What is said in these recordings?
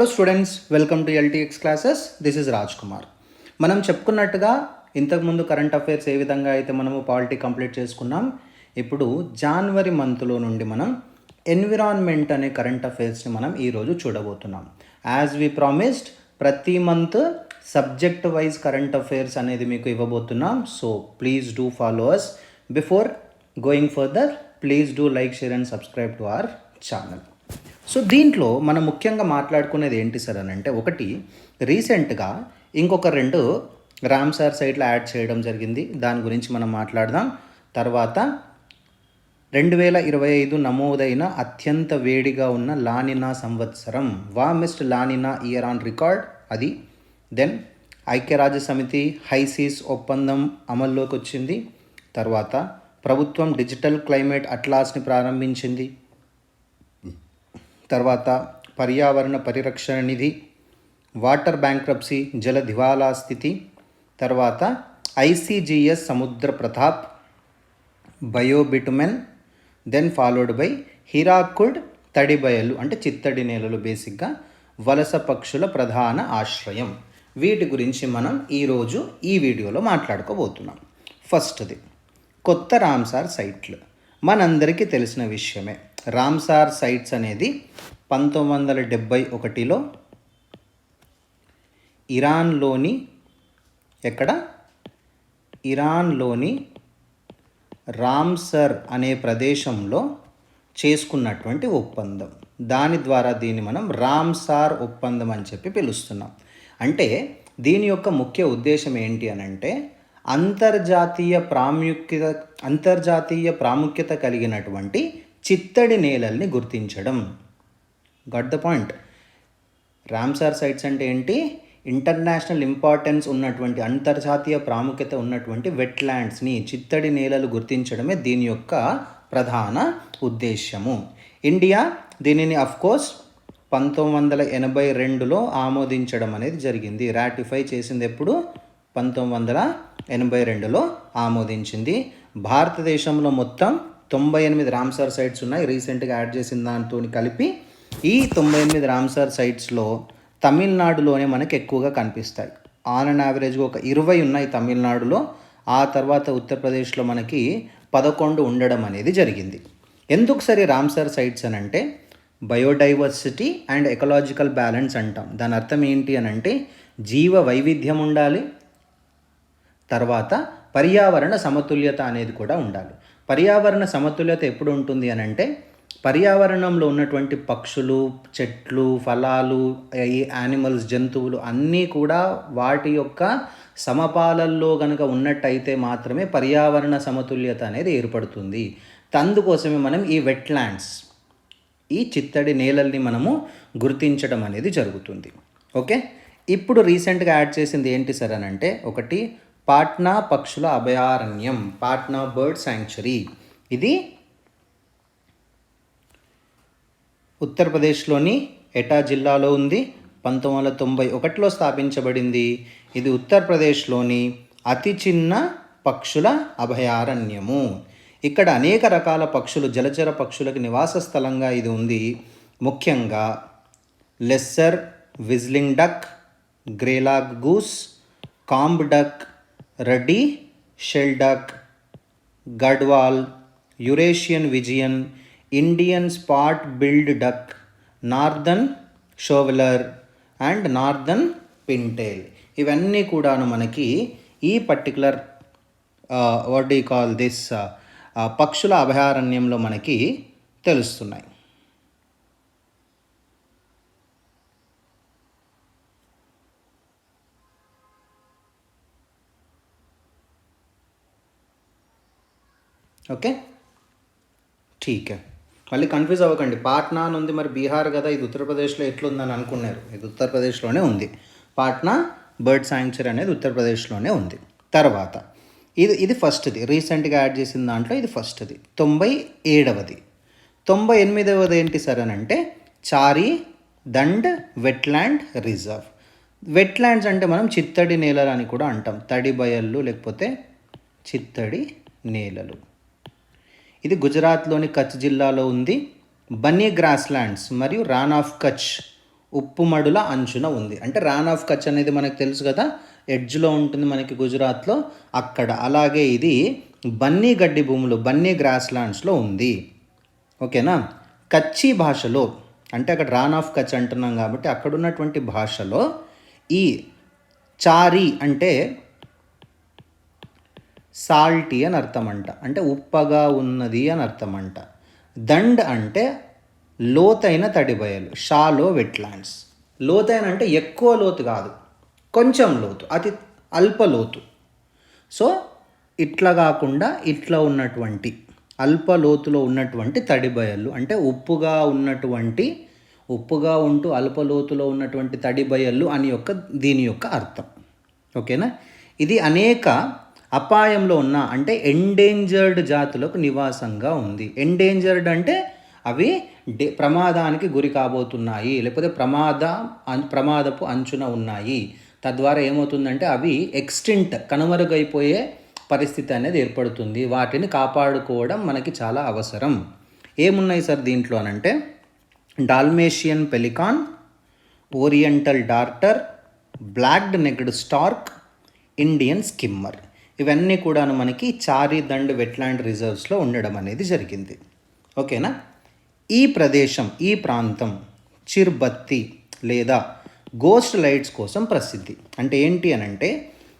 Hello students, welcome to LTX classes. This is Raj Kumar. మనం చెప్పుకున్నట్టుగా ఇంతకుముందు కరెంట్ అఫైర్స్ ఏ విధంగా అయితే మనము పాలిటీ కంప్లీట్ చేసుకున్నాం, ఇప్పుడు జనవరి మంత్లో నుండి మనం ఎన్విరాన్మెంట్ అనే కరెంట్ అఫైర్స్ని మనం ఈరోజు చూడబోతున్నాం. యాజ్ వి ప్రామిస్డ్, ప్రతి month subject wise current affairs అనేది మీకు ఇవ్వబోతున్నాం. So please do follow us. Before going further, please do like, share and subscribe to our channel. So దీంట్లో మనం ముఖ్యంగా మాట్లాడుకునేది ఏంటి సార్ అని అంటే, ఒకటి రీసెంట్గా ఇంకొక 2 రామ్సార్ సైట్లు యాడ్ చేయడం జరిగింది. దాని గురించి మనం మాట్లాడదాం. తర్వాత 2025 నమోదైన అత్యంత వేడిగా ఉన్న లానినా సంవత్సరం, warmest La Niña year on record అది. దెన్ ఐక్యరాజ్య సమితి హైసీస్ ఒప్పందం అమల్లోకి వచ్చింది. తర్వాత ప్రభుత్వం డిజిటల్ క్లైమేట్ అట్లాస్ని ప్రారంభించింది. తర్వాత పర్యావరణ పరిరక్షణ నిధి, వాటర్ బ్యాంక్రప్సీ, జల దివాలా స్థితి, తర్వాత ICGS Samudra Pratap, biobitumen, then followed by Hirakud తడి బయలు అంటే చిత్తడి నేలలు, బేసిక్గా వలస పక్షుల ప్రధాన ఆశ్రయం. వీటి గురించి మనం ఈరోజు ఈ వీడియోలో మాట్లాడుకోబోతున్నాం. ఫస్ట్ది కొత్త రామ్సార్ సైట్లు. మనందరికీ తెలిసిన విషయమే. రామ్సార్ సైట్స్ అనేది 1971లో ఇరాన్లోని రామ్సర్ అనే ప్రదేశంలో చేసుకున్నటువంటి ఒప్పందం. దాని ద్వారా దీన్ని మనం రామ్సార్ ఒప్పందం అని చెప్పి పిలుస్తున్నాం. అంటే దీని యొక్క ముఖ్య ఉద్దేశం ఏంటి అని అంటే, అంతర్జాతీయ ప్రాముఖ్యత కలిగినటువంటి చిత్తడి నేలల్ని గుర్తించడం. Got the point. Ramsar sites అంటే ఏంటి? ఇంటర్నేషనల్ ఇంపార్టెన్స్ ఉన్నటువంటి, అంతర్జాతీయ ప్రాముఖ్యత ఉన్నటువంటి వెట్లాండ్స్ని, చిత్తడి నేలలు గుర్తించడమే దీని యొక్క ప్రధాన ఉద్దేశము. ఇండియా దీనిని అఫ్కోర్స్ 1982లో ఆమోదించడం అనేది జరిగింది. రాటిఫై చేసింది ఎప్పుడు? 1982లో ఆమోదించింది. భారతదేశంలో మొత్తం 98 రామ్సార్ సైట్స్ ఉన్నాయి. రీసెంట్గా యాడ్ చేసిన దాంతో కలిపి ఈ 98 రామ్సార్ సైట్స్లో తమిళనాడులోనే మనకు ఎక్కువగా కనిపిస్తాయి. ఆన్ అండ్ యావరేజ్గా ఒక 20 ఉన్నాయి తమిళనాడులో. ఆ తర్వాత ఉత్తరప్రదేశ్లో మనకి 11 ఉండడం అనేది జరిగింది. ఎందుకు సరే రామ్సార్ సైట్స్ అని అంటే, బయోడైవర్సిటీ అండ్ ఎకలాజికల్ బ్యాలెన్స్ అంటాం. దాని అర్థం ఏంటి అని అంటే, జీవ వైవిధ్యం ఉండాలి, తర్వాత పర్యావరణ సమతుల్యత అనేది కూడా ఉండాలి. పర్యావరణ సమతుల్యత ఎప్పుడు ఉంటుంది అని అంటే, పర్యావరణంలో ఉన్నటువంటి పక్షులు, చెట్లు, ఫలాలు, యానిమల్స్, జంతువులు అన్నీ కూడా వాటి యొక్క సమపాలల్లో కనుక ఉన్నట్టయితే మాత్రమే పర్యావరణ సమతుల్యత అనేది ఏర్పడుతుంది. అందుకోసమే మనం ఈ వెట్లాండ్స్, ఈ చిత్తడి నేలల్ని మనము గుర్తించడం అనేది జరుగుతుంది. ఓకే, ఇప్పుడు రీసెంట్గా యాడ్ చేసింది ఏంటి సార్ అని అంటే, ఒకటి పాట్నా పక్షుల అభయారణ్యం, పాట్నా బర్డ్ శాంక్చురీ. ఇది ఉత్తరప్రదేశ్లోని ఎటా జిల్లాలో ఉంది. 1991లో స్థాపించబడింది. ఇది ఉత్తరప్రదేశ్లోని అతి చిన్న పక్షుల అభయారణ్యము. ఇక్కడ అనేక రకాల పక్షులు, జలచర పక్షులకు నివాస స్థలంగా ఇది ఉంది. ముఖ్యంగా lesser whistling duck, greylag goose, comb duck, ruddy shelduck, gadwall, Eurasian wigeon, Indian spot billed duck, northern shoveler and northern pintail. ఇవన్నీ కూడాను మనకి ఈ particular what do you call this పక్షుల అభయారణ్యంలో మనకి తెలుస్తున్నాయి. ఓకే, ఠీకే. మళ్ళీ కన్ఫ్యూజ్ అవ్వకండి. పాట్నా అని ఉంది, మరి బీహార్ కదా, ఇది ఉత్తరప్రదేశ్లో ఎట్లుందని అనుకున్నారు. ఇది ఉత్తరప్రదేశ్లోనే ఉంది. పాట్నా బర్డ్ శాంక్చురీ అనేది ఉత్తరప్రదేశ్లోనే ఉంది. తర్వాత ఇది ఫస్ట్ది, రీసెంట్గా యాడ్ చేసిన దాంట్లో ఇది ఫస్ట్ది. 97వది. 98వది ఏంటి సార్ అని అంటే, చారీ దండ్ వెట్లాండ్ రిజర్వ్. వెట్లాండ్స్ అంటే మనం చిత్తడి నేలలు అని కూడా అంటాం. తడి బయళ్ళు లేకపోతే చిత్తడి నేలలు. ఇది గుజరాత్లోని కచ్ జిల్లాలో ఉంది. బన్నీ గ్రాస్లాండ్స్ మరియు రాన్ ఆఫ్ కచ్ ఉప్పుమడుల అంచున ఉంది. అంటే రాన్ ఆఫ్ కచ్ అనేది మనకు తెలుసు కదా, ఎడ్జ్లో ఉంటుంది మనకి గుజరాత్లో, అక్కడ. అలాగే ఇది బన్నీ గడ్డి భూములు, బన్నీ గ్రాస్ ల్యాండ్స్లో ఉంది. ఓకేనా. కచ్చి భాషలో, అంటే అక్కడ రాన్ ఆఫ్ కచ్ అంటున్నాం కాబట్టి అక్కడ ఉన్నటువంటి భాషలో ఈ చారి అంటే సాల్టీ అని అర్థం అంట, అంటే ఉప్పగా ఉన్నది అని అర్థం అంట. దండ్ అంటే లోతైన తడిబయలు, షాలో వెట్లాండ్స్. లోతైన అంటే ఎక్కువ లోతు కాదు, కొంచెం లోతు, అతి అల్ప లోతు. సో ఇట్లా కాకుండా ఇట్లా ఉన్నటువంటి అల్ప లోతులో ఉన్నటువంటి తడిబయళ్ళు, అంటే ఉప్పుగా ఉంటూ అల్ప లోతులో ఉన్నటువంటి తడిబయళ్ళు అని దీని యొక్క అర్థం. ఓకేనా. ఇది అనేక అపాయంలో ఉన్న, అంటే ఎండేంజర్డ్ జాతులకు నివాసంగా ఉంది. ఎండేంజర్డ్ అంటే అవి ప్రమాదానికి గురి కాబోతున్నాయి, లేకపోతే ప్రమాదపు అంచున ఉన్నాయి. తద్వారా ఏమవుతుందంటే అవి ఎక్స్టింక్ట్, కనుమరుగైపోయే పరిస్థితి అనేది ఏర్పడుతుంది. వాటిని కాపాడుకోవడం మనకి చాలా అవసరం. ఏమున్నాయి సార్ దీంట్లో అనంటే Dalmatian pelican, oriental darter, black necked stork, Indian skimmer. ఇవన్నీ కూడాను మనకి చారి దండ్ వెట్లాండ్ రిజర్వ్స్లో ఉండడం అనేది జరిగింది. ఓకేనా. ఈ ప్రదేశం, ఈ ప్రాంతం చిర్బత్తి లేదా గోస్ట్ లైట్స్ కోసం ప్రసిద్ధి. అంటే ఏంటి అనంటే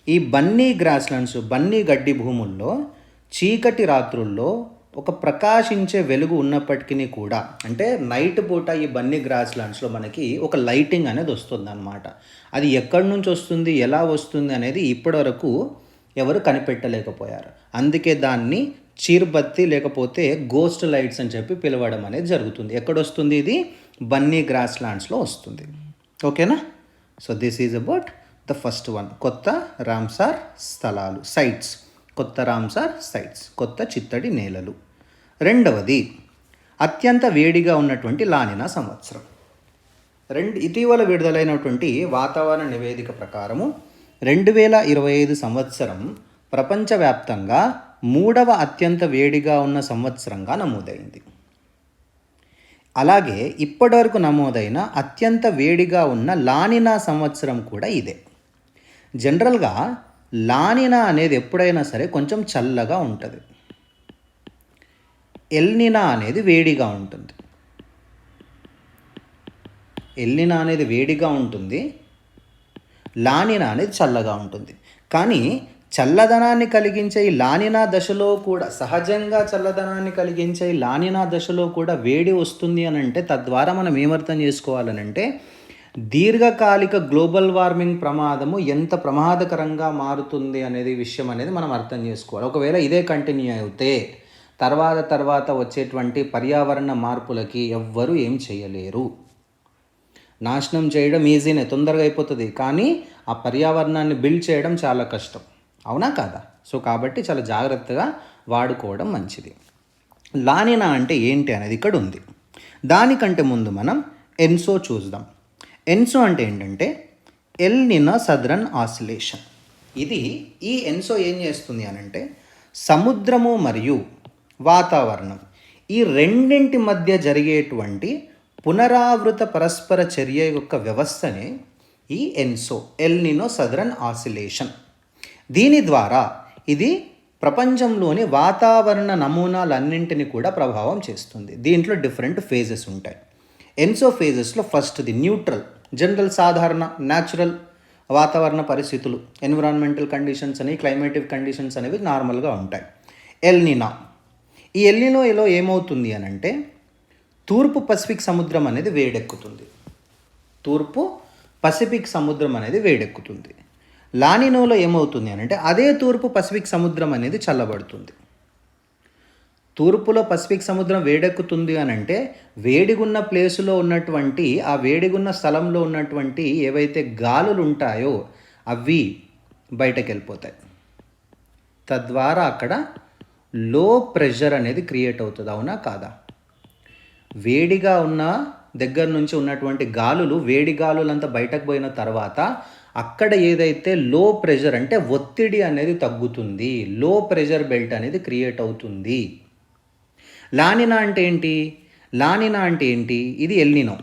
ఈ బన్నీ గ్రాస్లాండ్స్, బన్నీ గడ్డి భూముల్లో చీకటి రాత్రుల్లో ఒక ప్రకాశించే వెలుగు ఉన్నప్పటికీ కూడా, అంటే నైట్ పూట ఈ బన్నీ గ్రాస్లాండ్స్లో మనకి ఒక లైటింగ్ అనేది వస్తుంది అన్నమాట. అది ఎక్కడి నుంచి వస్తుంది, ఎలా వస్తుంది అనేది ఇప్పటివరకు ఎవరు కనిపెట్టలేకపోయారు. అందుకే దాన్ని చీర్బత్తి లేకపోతే గోస్ట్ లైట్స్ అని చెప్పి పిలవడం అనేది జరుగుతుంది. ఎక్కడొస్తుంది ఇది? బన్నీ గ్రాస్లాండ్స్లో వస్తుంది. ఓకేనా. So this is about the first one, కొత్త రామ్సార్ స్థలాలు, సైట్స్, కొత్త రామ్సార్ సైట్స్, కొత్త చిత్తడి నేలలు. రెండవది అత్యంత వేడిగా ఉన్నటువంటి లానినా సంవత్సరం. ఇటీవల విడుదలైనటువంటి వాతావరణ నివేదిక ప్రకారము 2025 సంవత్సరం ప్రపంచవ్యాప్తంగా 3వ అత్యంత వేడిగా ఉన్న సంవత్సరంగా నమోదైంది. అలాగే ఇప్పటివరకు నమోదైన అత్యంత వేడిగా ఉన్న లానినా సంవత్సరం కూడా ఇదే. జనరల్గా లానినా అనేది ఎప్పుడైనా సరే కొంచెం చల్లగా ఉంటుంది, ఎల్నినా అనేది వేడిగా ఉంటుంది. ఎల్నినా అనేది వేడిగా ఉంటుంది, లానినా అనేది చల్లగా ఉంటుంది. కానీ చల్లదనాన్ని కలిగించే ఈ లానినా దశలో కూడా, సహజంగా చల్లదనాన్ని కలిగించే ఈ లానినా దశలో కూడా వేడి వస్తుంది అని అంటే తద్వారా మనం ఏమర్థం చేసుకోవాలనంటే దీర్ఘకాలిక గ్లోబల్ వార్మింగ్ ప్రమాదము ఎంత ప్రమాదకరంగా మారుతుంది అనేది విషయం అనేది మనం అర్థం చేసుకోవాలి. ఒకవేళ ఇదే కంటిన్యూ అయితే తర్వాత వచ్చేటువంటి పర్యావరణ మార్పులకి ఎవ్వరూ ఏం చేయలేరు. నాశనం చేయడం ఈజీనే, తొందరగా అయిపోతుంది, కానీ ఆ పర్యావరణాన్ని బిల్డ్ చేయడం చాలా కష్టం. అవునా కాదా? సో కాబట్టి చాలా జాగ్రత్తగా వాడుకోవడం మంచిది. లానినా అంటే ఏంటి అనేది ఇక్కడ ఉంది. దానికంటే ముందు మనం ఎన్సో చూద్దాం. ఎన్సో అంటే ఏంటంటే ఎల్ నినో సదరన్ ఆసిలేషన్. ఈ ఎన్సో ఏం చేస్తుంది అనంటే సముద్రము మరియు వాతావరణం ఈ రెండింటి మధ్య జరిగేటువంటి పునరావృత పరస్పర చర్య యొక్క వ్యవస్థనే ఈ ఎన్సో, ఎల్ నినో సదరన్ ఆసిలేషన్. దీని ద్వారా ఇది ప్రపంచంలోని వాతావరణ నమూనాలన్నింటినీ కూడా ప్రభావం చేస్తుంది. దీంట్లో డిఫరెంట్ ఫేజెస్ ఉంటాయి. ఎన్సో ఫేజెస్లో ఫస్ట్ది న్యూట్రల్, జనరల్, సాధారణ, న్యాచురల్ వాతావరణ పరిస్థితులు, ఎన్విరాన్మెంటల్ కండిషన్స్ అని, క్లైమేటిక్ కండిషన్స్ అనేవి నార్మల్గా ఉంటాయి. ఎల్నినో, ఈ ఎల్నినోలో ఏమవుతుంది అని అంటే తూర్పు పసిఫిక్ సముద్రం అనేది వేడెక్కుతుంది. తూర్పు పసిఫిక్ సముద్రం అనేది వేడెక్కుతుంది. లానినోలో ఏమవుతుంది అని అంటే అదే తూర్పు పసిఫిక్ సముద్రం అనేది చల్లబడుతుంది. తూర్పులో పసిఫిక్ సముద్రం వేడెక్కుతుంది అని అంటే వేడిగున్న ప్లేసులో ఉన్నటువంటి, ఆ వేడిగున్న స్థలంలో ఉన్నటువంటి ఏవైతే గాలులు ఉంటాయో అవి బయటకు వెళ్ళిపోతాయి. తద్వారా అక్కడ లో ప్రెషర్ అనేది క్రియేట్ అవుతుంది. అవునా కాదా? వేడిగా ఉన్న దగ్గర నుంచి ఉన్నటువంటి గాలులు, వేడి గాలులంతా బయటకు పోయిన తర్వాత అక్కడ ఏదైతే లో ప్రెషర్ అంటే ఒత్తిడి అనేది తగ్గుతుంది, లో ప్రెషర్ బెల్ట్ అనేది క్రియేట్ అవుతుంది. లానినా అంటే ఏంటి? ఇది ఎల్నినో.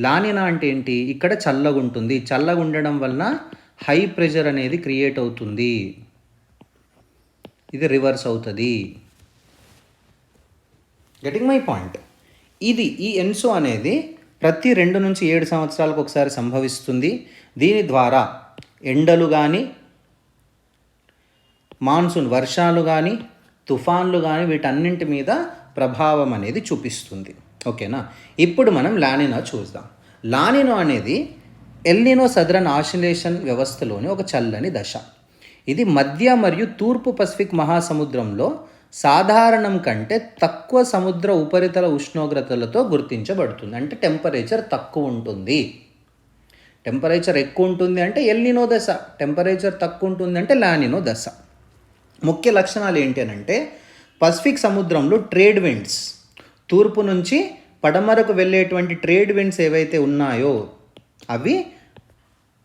లానినా అంటే ఏంటి? ఇక్కడ చల్లగా ఉంటుంది. చల్లగా ఉండడం వలన హై ప్రెషర్ అనేది క్రియేట్ అవుతుంది. ఇది రివర్స్ అవుతుంది. Getting my point. ఈ ఎన్సో అనేది ప్రతి 2 నుంచి 7 సంవత్సరాలకు ఒకసారి సంభవిస్తుంది. దీని ద్వారా ఎండలు కానీ, మాన్సూన్ వర్షాలు కానీ, తుఫాన్లు కానీ వీటన్నింటి మీద ప్రభావం అనేది చూపిస్తుంది. ఓకేనా? ఇప్పుడు మనం లానినా చూద్దాం. లానినా అనేది ఎల్నినో సదరన్ ఆసిలేషన్ వ్యవస్థలోని ఒక చల్లని దశ. ఇది మధ్య మరియు తూర్పు పసిఫిక్ మహాసముద్రంలో సాధారణం కంటే తక్కువ సముద్ర ఉపరితల ఉష్ణోగ్రతలతో గుర్తించబడుతుంది. అంటే టెంపరేచర్ తక్కువ ఉంటుంది. టెంపరేచర్ ఎక్కువ ఉంటుంది అంటే ఎల్నినో దశ, టెంపరేచర్ తక్కువ ఉంటుంది అంటే లానినో దశ. ముఖ్య లక్షణాలు ఏంటి అని అంటే, పసిఫిక్ సముద్రంలో ట్రేడ్ విండ్స్, తూర్పు నుంచి పడమరకు వెళ్ళేటువంటి ట్రేడ్ విండ్స్ ఏవైతే ఉన్నాయో అవి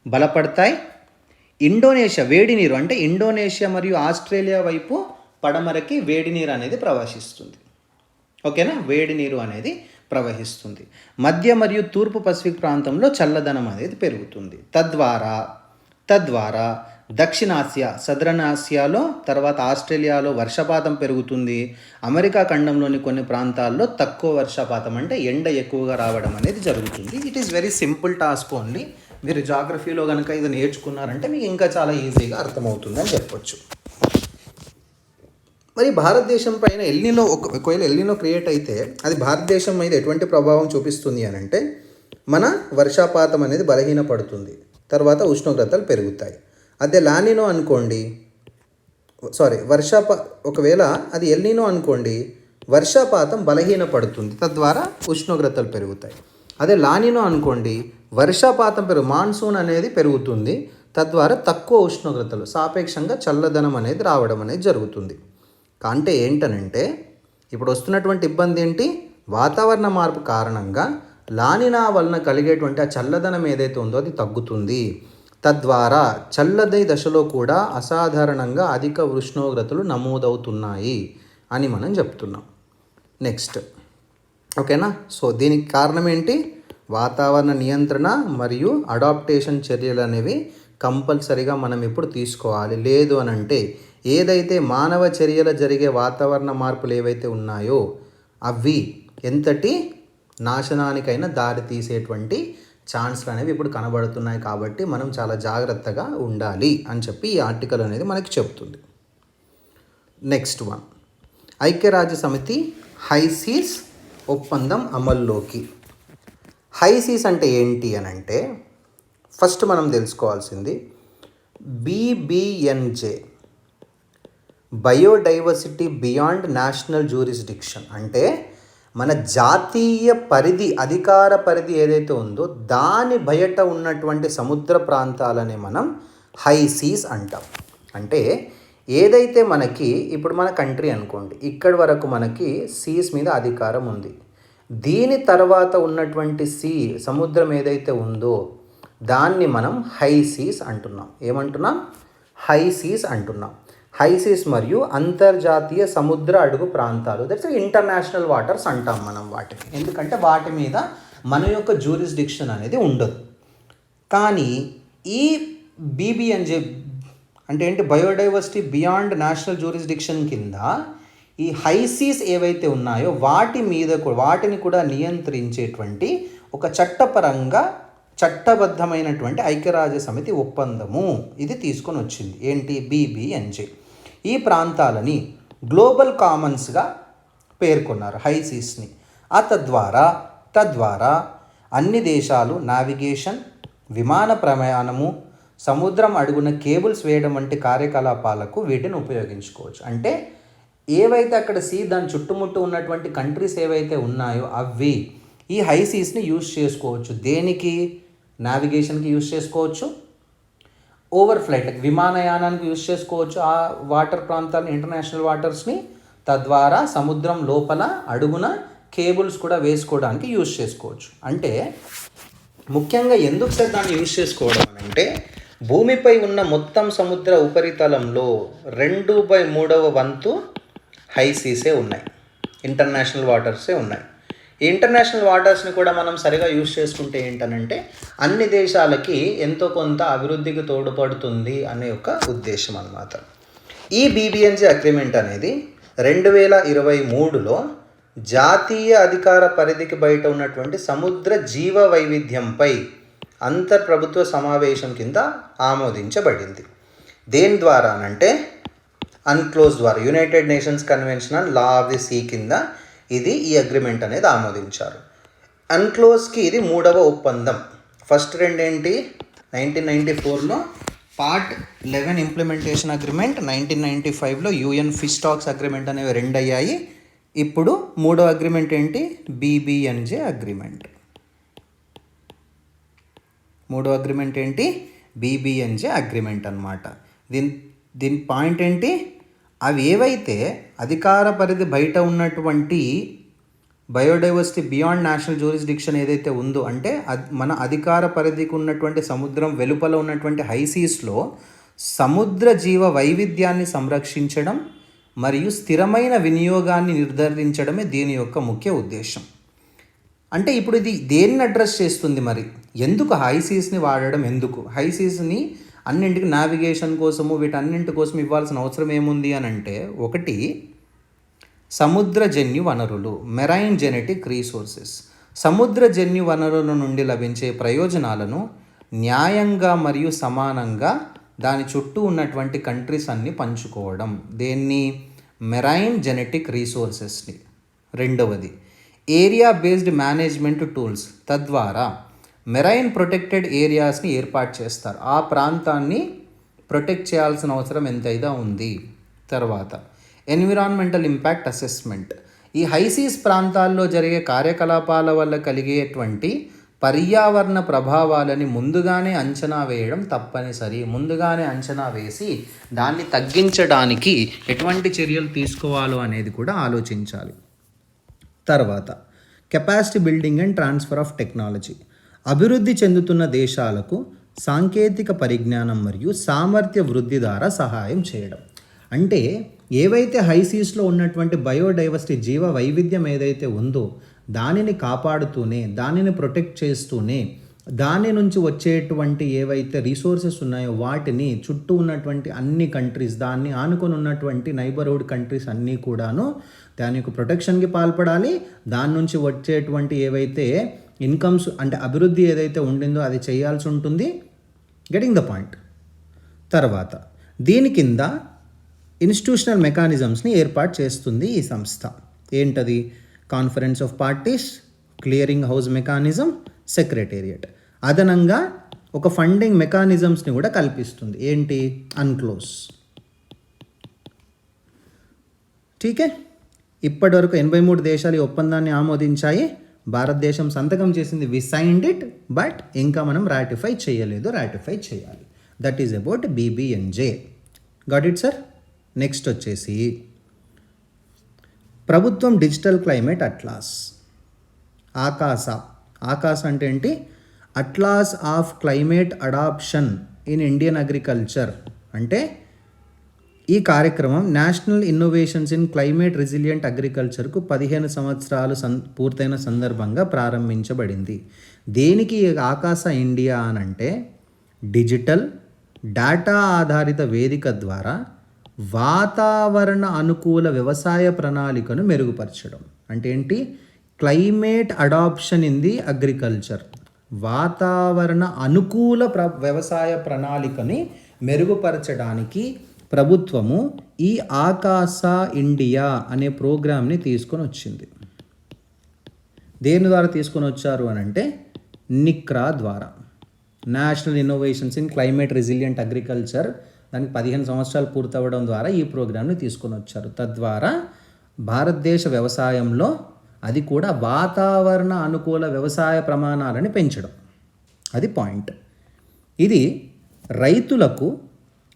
బలపడతాయి. ఇండోనేషియా వేడి నీరు అంటే ఇండోనేషియా మరియు ఆస్ట్రేలియా వైపు పడమరకి వేడి నీరు అనేది ప్రవహిస్తుంది. ఓకేనా? వేడి నీరు అనేది ప్రవహిస్తుంది. మధ్య మరియు తూర్పు పసిఫిక్ ప్రాంతంలో చల్లదనం అనేది పెరుగుతుంది. తద్వారా దక్షిణాసియా, సదరన్ ఆసియాలో, తర్వాత ఆస్ట్రేలియాలో వర్షపాతం పెరుగుతుంది. అమెరికా ఖండంలోని కొన్ని ప్రాంతాల్లో తక్కువ వర్షపాతం అంటే ఎండ ఎక్కువగా రావడం అనేది జరుగుతుంది. It is very simple task only. మీరు జాగ్రఫీలో కనుక ఇది నేర్చుకున్నారంటే మీకు ఇంకా చాలా ఈజీగా అర్థమవుతుందని చెప్పొచ్చు. మరి భారతదేశం పైన ఒకవేళ ఎల్నినో క్రియేట్ అయితే అది భారతదేశం మీద ఎటువంటి ప్రభావం చూపిస్తుంది అని అంటే, మన వర్షపాతం అనేది బలహీనపడుతుంది, తర్వాత ఉష్ణోగ్రతలు పెరుగుతాయి. అదే లానినో అనుకోండి, ఒకవేళ అది ఎల్నినో అనుకోండి, వర్షపాతం బలహీనపడుతుంది, తద్వారా ఉష్ణోగ్రతలు పెరుగుతాయి. అదే లానినో అనుకోండి, వర్షపాతం మాన్సూన్ అనేది పెరుగుతుంది, తద్వారా తక్కువ ఉష్ణోగ్రతలు, సాపేక్షంగా చల్లదనం అనేది రావడం అనేది జరుగుతుంది. అంటే ఏంటనంటే, ఇప్పుడు వస్తున్నటువంటి ఇబ్బంది ఏంటి? వాతావరణ మార్పు కారణంగా లానినా వలన కలిగేటువంటి ఆ చల్లదనం ఏదైతే ఉందో అది తగ్గుతుంది. తద్వారా చల్లది దశలో కూడా అసాధారణంగా అధిక ఉష్ణోగ్రతలు నమోదవుతున్నాయి అని మనం చెప్తున్నాం. నెక్స్ట్, ఓకేనా? సో దీనికి కారణం ఏంటి? వాతావరణ నియంత్రణ మరియు అడాప్టేషన్ చర్యలు అనేవి కంపల్సరీగా మనం ఇప్పుడు తీసుకోవాలి. లేదు అని అంటే ఏదైతే మానవ చర్యలు జరిగే వాతావరణ మార్పులు ఏవైతే ఉన్నాయో అవి ఎంతటి నాశనానికైనా దారి తీసేటువంటి ఛాన్స్లు అనేవి ఇప్పుడు కనబడుతున్నాయి. కాబట్టి మనం చాలా జాగ్రత్తగా ఉండాలి అని చెప్పి ఈ ఆర్టికల్ అనేది మనకి చెప్తుంది. నెక్స్ట్ వన్, ఐక్యరాజ్య సమితి హైసీస్ ఒప్పందం అమల్లోకి. హైసీస్ అంటే ఏంటి అని అంటే, ఫస్ట్ మనం తెలుసుకోవాల్సింది BBNJ, biodiversity beyond national jurisdiction. అంటే మన జాతీయ పరిధి, అధికార పరిధి ఏదైతే ఉందో దాని బయట ఉన్నటువంటి సముద్ర ప్రాంతాలని మనం హైసీస్ అంటాం. అంటే ఏదైతే మనకి ఇప్పుడు మన కంట్రీ అనుకోండి, ఇక్కడి వరకు మనకి సీస్ మీద అధికారం ఉంది. దీని తర్వాత ఉన్నటువంటి సముద్రం ఏదైతే ఉందో దాన్ని మనం హైసీస్ అంటున్నాం. ఏమంటున్నాం? హైసీస్ అంటున్నాం. హైసీస్ మరియు అంతర్జాతీయ సముద్ర అడుగు ప్రాంతాలు, దట్స్ ఇంటర్నేషనల్ వాటర్స్ అంటాం మనం వాటిని. ఎందుకంటే వాటి మీద మన యొక్క జ్యూరిస్డిక్షన్ అనేది ఉండదు. కానీ ఈ BBNJ అంటే ఏంటి? బయోడైవర్సిటీ బియాండ్ నేషనల్ జ్యూరిస్డిక్షన్ కింద ఈ హైసీస్ ఏవైతే ఉన్నాయో వాటిని కూడా నియంత్రించేటువంటి ఒక చట్టబద్ధమైనటువంటి ఐక్యరాజ్య సమితి ఒప్పందము ఇది తీసుకొని వచ్చింది. ఏంటి? BBNJ. ఈ ప్రాంతాలని గ్లోబల్ కామన్స్గా పేర్కొన్నారు, హైసీస్ని. తద్వారా అన్ని దేశాలు నావిగేషన్, విమాన ప్రయాణము, సముద్రం అడుగున కేబుల్స్ వేయడం వంటి కార్యకలాపాలకు వీటిని ఉపయోగించుకోవచ్చు. అంటే ఏవైతే అక్కడ దాని చుట్టుముట్టు ఉన్నటువంటి కంట్రీస్ ఏవైతే ఉన్నాయో అవి ఈ హైసీస్ని యూజ్ చేసుకోవచ్చు. దేనికి? నావిగేషన్కి యూజ్ చేసుకోవచ్చు, ఓవర్ఫ్లైట్ విమానయానానికి యూజ్ చేసుకోవచ్చు ఆ వాటర్ ప్రాంతాలను, ఇంటర్నేషనల్ వాటర్స్ని. తద్వారా సముద్రం లోపల అడుగున కేబుల్స్ కూడా వేసుకోవడానికి యూజ్ చేసుకోవచ్చు. అంటే ముఖ్యంగా ఎందుకు సార్ దాన్ని యూజ్ చేసుకోవడం అంటే, భూమిపై ఉన్న మొత్తం సముద్ర ఉపరితలంలో 2/3 వంతు హైసీసే ఉన్నాయి, ఇంటర్నేషనల్ వాటర్సే ఉన్నాయి. ఈ ఇంటర్నేషనల్ వాటర్స్ని కూడా మనం సరిగా యూజ్ చేసుకుంటే ఏంటనంటే అన్ని దేశాలకి ఎంతో కొంత అభివృద్ధికి తోడ్పడుతుంది అనే ఒక ఉద్దేశం అన్నమాట. ఈ బీబీఎన్జీ అగ్రిమెంట్ అనేది 2023లో జాతీయ అధికార పరిధికి బయట ఉన్నటువంటి సముద్ర జీవ వైవిధ్యంపై అంతర్ప్రభుత్వ సమావేశం కింద ఆమోదించబడింది. దేని ద్వారానంటే అన్క్లోజ్ ద్వారా United Nations convention on law of the sea కింద ఈ అగ్రిమెంట్ అనేది ఆమోదించారు. అన్క్లోజ్కి ఇది 3వ ఒప్పందం. ఫస్ట్ రెండేంటి 1994లో పార్ట్ 11 ఇంప్లిమెంటేషన్ అగ్రిమెంట్, 1995లో యుఎన్ ఫిష్ స్టాక్స్ అగ్రిమెంట్ అనేవి 2 అయ్యాయి. ఇప్పుడు 3వ అగ్రిమెంట్ ఏంటి, బీబీఎన్జే అగ్రిమెంట్. 3వ అగ్రిమెంట్ ఏంటి, బీబీఎన్జే అగ్రిమెంట్ అన్నమాట. దీని పాయింట్ ఏంటి, అవి ఏవైతే అధికార పరిధి బయట ఉన్నటువంటి బయోడైవర్సిటీ బియాండ్ నేషనల్ జ్యూరిస్డిక్షన్ ఏదైతే ఉందో, అంటే మన అధికార పరిధికి ఉన్నటువంటి సముద్రం వెలుపల ఉన్నటువంటి హైసీస్లో సముద్ర జీవ వైవిధ్యాన్ని సంరక్షించడం మరియు స్థిరమైన వినియోగాన్ని నిర్ధారించడమే దీని యొక్క ముఖ్య ఉద్దేశం. అంటే ఇప్పుడు ఇది దేన్ని అడ్రస్ చేస్తుంది, మరి ఎందుకు హైసీస్ని వాడడం, ఎందుకు హైసీస్ని అన్నింటికి నావిగేషన్ కోసము వీటన్నింటి కోసం ఇవ్వాల్సిన అవసరం ఏముంది అని అంటే, ఒకటి సముద్రజన్యు వనరులు, మెరైన్ జెనెటిక్ రీసోర్సెస్. సముద్రజన్యు వనరుల నుండి లభించే ప్రయోజనాలను న్యాయంగా మరియు సమానంగా దాని చుట్టూ ఉన్నటువంటి కంట్రీస్ అన్ని పంచుకోవడం, దేన్ని మెరైన్ జెనెటిక్ రీసోర్సెస్ని. రెండవది ఏరియా బేస్డ్ మేనేజ్మెంట్ టూల్స్, తద్వారా మెరైన్ ప్రొటెక్టెడ్ ఏరియాస్ని ఏర్పాటు చేస్తారు, ఆ ప్రాంతాన్ని ప్రొటెక్ట్ చేయాల్సిన అవసరం ఎంతైనా ఉంది. తర్వాత ఎన్విరాన్మెంటల్ ఇంపాక్ట్ అసెస్మెంట్, ఈ హైసీస్ ప్రాంతాల్లో జరిగే కార్యకలాపాల వల్ల కలిగేటువంటి పర్యావరణ ప్రభావాలని ముందుగానే అంచనా వేయడం తప్పనిసరి. ముందుగానే అంచనా వేసి దాన్ని తగ్గించడానికి ఎటువంటి చర్యలు తీసుకోవాలో అనేది కూడా ఆలోచించాలి. తర్వాత capacity building and transfer of technology, అభివృద్ధి చెందుతున్న దేశాలకు సాంకేతిక పరిజ్ఞానం మరియు సామర్థ్య వృద్ధి ద్వారా సహాయం చేయడం. అంటే ఏవైతే హైసీస్లో ఉన్నటువంటి బయోడైవర్సిటీ జీవ వైవిధ్యం ఏదైతే ఉందో దానిని కాపాడుతూనే, దానిని ప్రొటెక్ట్ చేస్తూనే, దాని నుంచి వచ్చేటువంటి ఏవైతే రీసోర్సెస్ ఉన్నాయో వాటిని చుట్టూ ఉన్నటువంటి అన్ని కంట్రీస్, దాన్ని ఆనుకొని ఉన్నటువంటి నైబర్హుడ్ కంట్రీస్ అన్నీ కూడాను దాని యొక్క ప్రొటెక్షన్కి పాల్పడాలి. దాని నుంచి వచ్చేటువంటి ఏవైతే ఇన్కమ్స్ అంటే అభివృద్ధి ఏదైతే ఉండిందో అది చేయాల్సి ఉంటుంది. Getting the point. తర్వాత దీని కింద ఇన్స్టిట్యూషనల్ మెకానిజమ్స్ని ఏర్పాటు చేస్తుంది ఈ సంస్థ. ఏంటది, conference of parties, clearing house mechanism, secretariat. అదనంగా ఒక ఫండింగ్ మెకానిజమ్స్ని కూడా కల్పిస్తుంది. ఏంటి, అన్క్లోజ్. ఠీకే, ఇప్పటివరకు 83 దేశాలు ఈ ఒప్పందాన్ని ఆమోదించాయి. భారతదేశం సంతకం చేసింది, వి సైన్డ్ ఇట్, బట్ ఇంకా మనం రాటిఫై చేయలేదు, రాటిఫై చేయాలి. That is about BBNJ. Got it sir. Next వచ్చేసి ప్రభుత్వం డిజిటల్ క్లైమేట్ అట్లాస్, ఆకాశ అంటే ఏంటి, atlas of climate adoption in Indian agriculture. అంటే ఈ కార్యక్రమం national innovations in climate resilient అగ్రికల్చర్కు 15 సంవత్సరాలు పూర్తయిన సందర్భంగా ప్రారంభించబడింది. దేనికి ఆకాశ ఇండియా అనంటే, డిజిటల్ డేటా ఆధారిత వేదిక ద్వారా వాతావరణ అనుకూల వ్యవసాయ ప్రణాళికను మెరుగుపరచడం. అంటే ఏంటి, climate adoption in the agriculture, వాతావరణ అనుకూల వ్యవసాయ ప్రణాళికని మెరుగుపరచడానికి ప్రభుత్వము ఈ ఆకాశ ఇండియా అనే ప్రోగ్రామ్ని తీసుకొని వచ్చింది. దేని ద్వారా తీసుకొని వచ్చారు అని అంటే, నిక్రా ద్వారా, national innovations in climate resilient agriculture. దానికి 15 సంవత్సరాలు పూర్తవడం ద్వారా ఈ ప్రోగ్రామ్ని తీసుకొని వచ్చారు. తద్వారా భారతదేశ వ్యవసాయంలో అది కూడా వాతావరణ అనుకూల వ్యవసాయ ప్రమాణాలని పెంచడం, అది పాయింట్. ఇది రైతులకు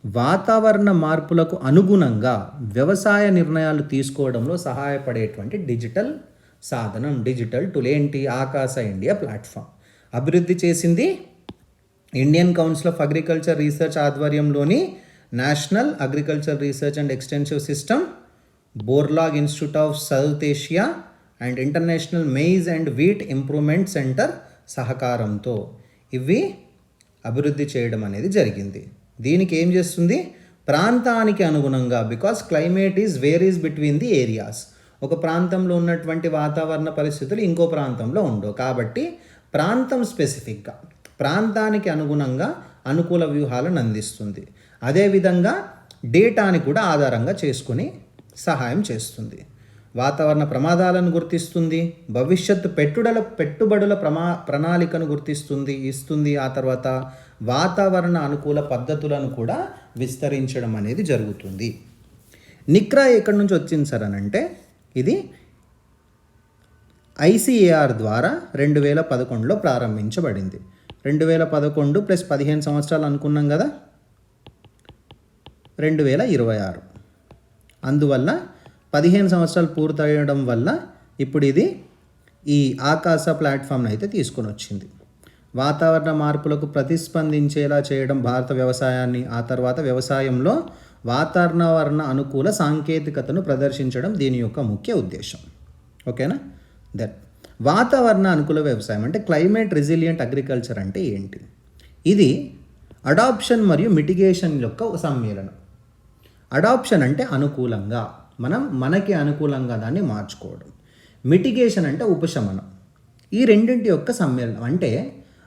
వాతావరణ మార్పులకు అనుగుణంగా వ్యవసాయ నిర్ణయాలు తీసుకోవడంలో సహాయపడేటువంటి డిజిటల్ సాధనం, డిజిటల్ టూల్. ఏంటి, ఆకాశ ఇండియా ప్లాట్ఫామ్ అభివృద్ధి చేసింది Indian council of agriculture research ఆధ్వర్యంలోని national agriculture research and extensive system, Borlaug institute of south Asia and international maize and wheat improvement centre సహకారంతో ఇవి అభివృద్ధి చేయడం అనేది జరిగింది. దీనికి ఏం చేస్తుంది, ప్రాంతానికి అనుగుణంగా, because climate is varies between the areas. ఒక ప్రాంతంలో ఉన్నటువంటి వాతావరణ పరిస్థితులు ఇంకో ప్రాంతంలో ఉండవు, కాబట్టి ప్రాంతం స్పెసిఫిక్గా ప్రాంతానికి అనుగుణంగా అనుకూల వ్యూహాలను అందిస్తుంది. అదేవిధంగా డేటాని కూడా ఆధారంగా చేసుకుని సహాయం చేస్తుంది. వాతావరణ ప్రమాదాలను గుర్తిస్తుంది, భవిష్యత్తు పెట్టుబడుల ప్రణాళికను ఇస్తుంది. ఆ తర్వాత వాతావరణ అనుకూల పద్ధతులను కూడా విస్తరించడం అనేది జరుగుతుంది. నిక్రా ఎక్కడి నుంచి వచ్చింది సార్ అని అంటే, ఇది ICAR ద్వారా 2011లో ప్రారంభించబడింది. 2011 ప్లస్ 15 సంవత్సరాలు అనుకున్నాం కదా, 2026. అందువల్ల 15 సంవత్సరాలు పూర్తయ్యడం వల్ల ఇప్పుడు ఇది ఈ ఆకాశ ప్లాట్ఫామ్ని అయితే తీసుకొని వచ్చింది. వాతావరణ మార్పులకు ప్రతిస్పందించేలా చేయడం భారత వ్యవసాయాన్ని, ఆ తర్వాత వ్యవసాయంలో వాతావరణ అనుకూల సాంకేతికతను ప్రదర్శించడం దీని యొక్క ముఖ్య ఉద్దేశం. ఓకేనా? వాతావరణ అనుకూల వ్యవసాయం అంటే క్లైమేట్ రెసిలియంట్ అగ్రికల్చర్ అంటే ఏంటి? ఇది అడాప్షన్ మరియు మిటిగేషన్ యొక్క సమ్మేళనం. అడాప్షన్ అంటే అనుకూలంగా, మనకి అనుకూలంగా దాన్ని మార్చుకోవడం. మిటిగేషన్ అంటే ఉపశమనం. ఈ రెండింటి యొక్క సమ్మేళనం. అంటే